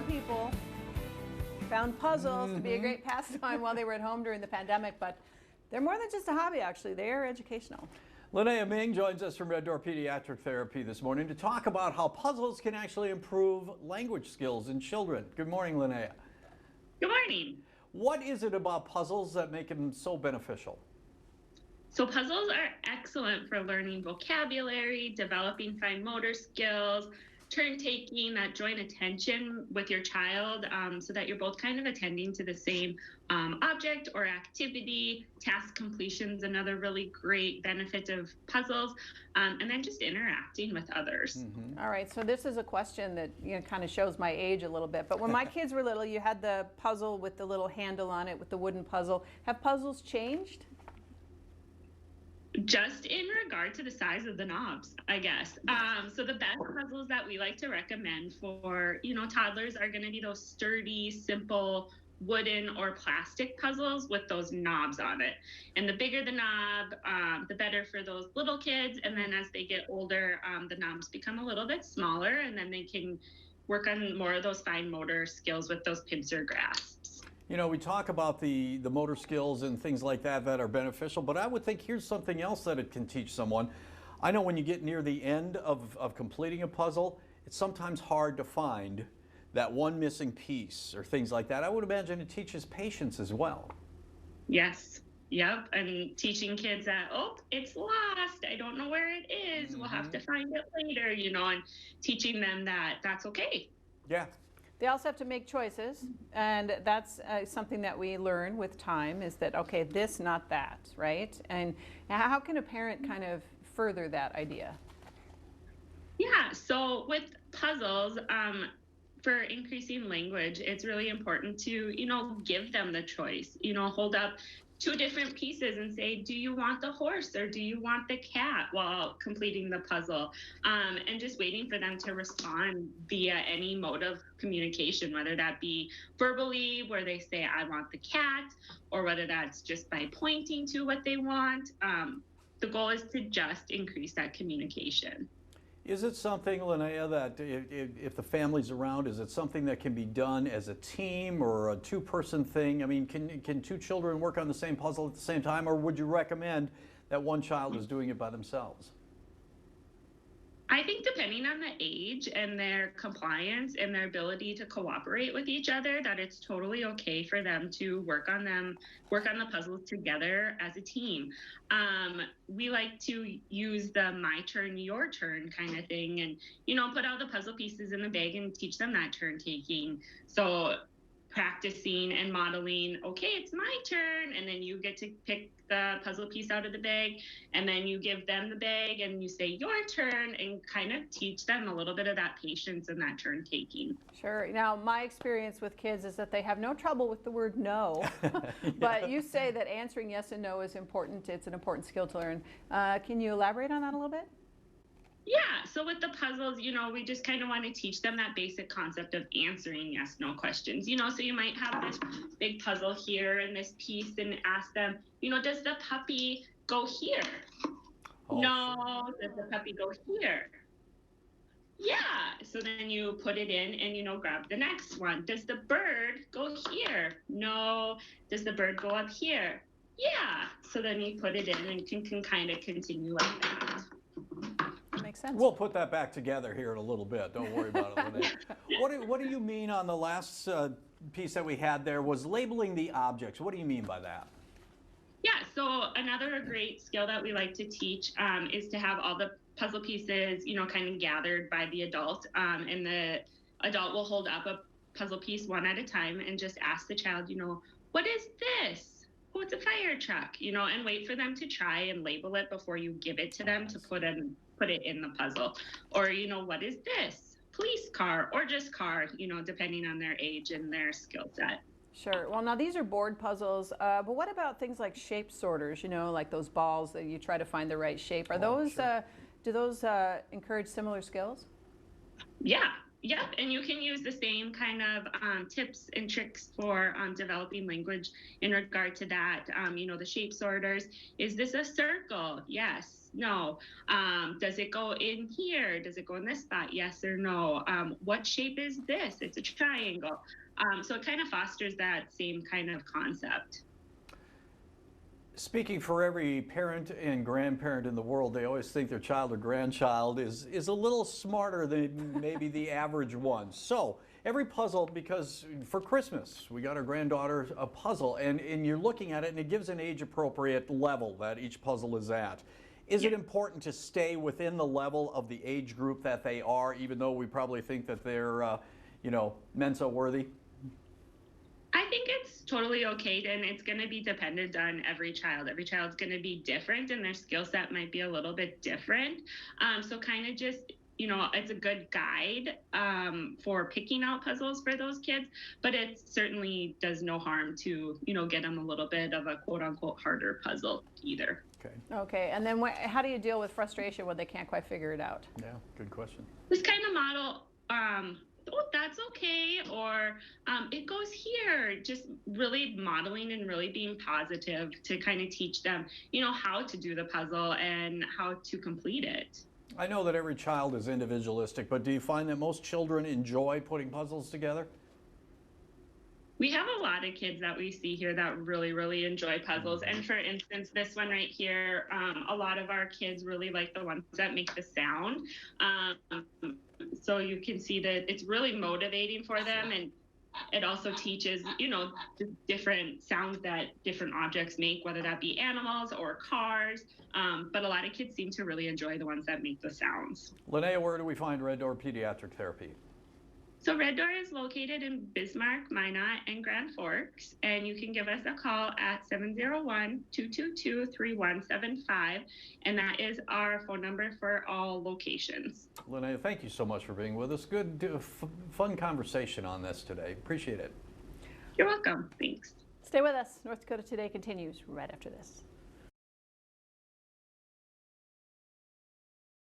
of people found puzzles to be a great pastime while they were at home during the pandemic, but they're more than just a hobby, actually. They are educational. Linaya Ming joins us from Red Door Pediatric Therapy this morning to talk about how puzzles can actually improve language skills in children. Good morning, Linaya. Good morning. What is it about puzzles that make them so beneficial? So puzzles are excellent for learning vocabulary, developing fine motor skills, turn taking, that joint attention with your child, so that you're both kind of attending to the same object or activity. Task completion's another really great benefit of puzzles, and then just interacting with others. All right, so this is a question that kind of shows my age a little bit, but when my kids were little, you had the puzzle with the little handle on it, with the wooden puzzle. Have puzzles changed? Just in regard to the size of the knobs, I guess. So the best puzzles that we like to recommend for, toddlers are going to be those sturdy, simple wooden or plastic puzzles with those knobs on it. And the bigger the knob, the better for those little kids. And then as they get older, the knobs become a little bit smaller, and then they can work on more of those fine motor skills with those pincer grasps. We talk about the motor skills and things like that that are beneficial, but I would think here's something else that it can teach someone. I know when you get near the end of completing a puzzle, it's sometimes hard to find that one missing piece or things like that. I would imagine it teaches patience as well. Yes. Yep. And teaching kids that, oh, it's lost. I don't know where it is. We'll have to find it later, and teaching them that that's okay. Yeah. They also have to make choices, and that's something that we learn with time, is that, okay, this, not that, right? And how can a parent kind of further that idea? Yeah, so with puzzles, for increasing language, it's really important to, give them the choice, hold up two different pieces and say, do you want the horse or do you want the cat, while completing the puzzle? And just waiting for them to respond via any mode of communication, whether that be verbally, where they say, I want the cat, or whether that's just by pointing to what they want. The goal is to just increase that communication. Is it something, Linaya, that if the family's around, is it something that can be done as a team or a two-person thing? I mean, can two children work on the same puzzle at the same time, or would you recommend that one child is doing it by themselves? I think depending on the age and their compliance and their ability to cooperate with each other, that it's totally okay for them to work on the puzzles together as a team. We like to use the my turn, your turn kind of thing, and, put all the puzzle pieces in the bag and teach them that turn taking. So practicing and modeling, okay, it's my turn, and then you get to pick the puzzle piece out of the bag, and then you give them the bag and you say your turn, and kind of teach them a little bit of that patience and that turn taking. Sure. Now, my experience with kids is that they have no trouble with the word no, but you say that answering yes and no is important. It's an important skill to learn. Can you elaborate on that a little bit? Yeah, so with the puzzles, we just kind of want to teach them that basic concept of answering yes, no questions. So you might have this big puzzle here and this piece and ask them, does the puppy go here? Oh, No. Sure. Does the puppy go here? Yeah. So then you put it in and, grab the next one. Does the bird go here? No. Does the bird go up here? Yeah. So then you put it in and can kind of continue like that. Makes sense. We'll put that back together here in a little bit. Don't worry about it, Linaya. What do you mean on the last piece that we had there was labeling the objects? What do you mean by that? Yeah, so another great skill that we like to teach is to have all the puzzle pieces, kind of gathered by the adult. And the adult will hold up a puzzle piece one at a time and just ask the child, what is this? Oh, it's a fire truck, and wait for them to try and label it before you give it to them to put it in the puzzle. Or, what is this? Police car, or just car, depending on their age and their skill set. Sure. Well, now these are board puzzles, but what about things like shape sorters, like those balls that you try to find the right shape? Are those, sure. Do those encourage similar skills? Yeah, Yep, and you can use the same kind of tips and tricks for developing language in regard to that. The shape sorters. Is this a circle? Yes. No. Does it go in here? Does it go in this spot? Yes or no. What shape is this? It's a triangle. So it kind of fosters that same kind of concept. Speaking for every parent and grandparent in the world, they always think their child or grandchild is a little smarter than maybe the average one. So every puzzle, because for Christmas, we got our granddaughter a puzzle, and you're looking at it, and it gives an age-appropriate level that each puzzle is at. Is it important to stay within the level of the age group that they are, even though we probably think that they're, Mensa worthy? I think it's totally okay, and it's going to be dependent on every child. Every child's going to be different, and their skill set might be a little bit different. So kind of just, it's a good guide for picking out puzzles for those kids, but it certainly does no harm to, get them a little bit of a quote unquote harder puzzle either. Okay. Okay, and then how do you deal with frustration when they can't quite figure it out? Yeah, good question. This kind of model, oh, that's okay, or it goes here. Just really modeling and really being positive to kind of teach them, how to do the puzzle and how to complete it. I know that every child is individualistic, but do you find that most children enjoy putting puzzles together? We have a lot of kids that we see here that really, really enjoy puzzles. And for instance, this one right here, a lot of our kids really like the ones that make the sound. So you can see that it's really motivating for them, and it also teaches, the different sounds that different objects make, whether that be animals or cars. But a lot of kids seem to really enjoy the ones that make the sounds. Linaya, where do we find Red Door Pediatric Therapy? So Red Door is located in Bismarck, Minot, and Grand Forks, and you can give us a call at 701-222-3175, and that is our phone number for all locations. Linaya, thank you so much for being with us. Good, fun conversation on this today. Appreciate it. You're welcome. Thanks. Stay with us. North Dakota Today continues right after this.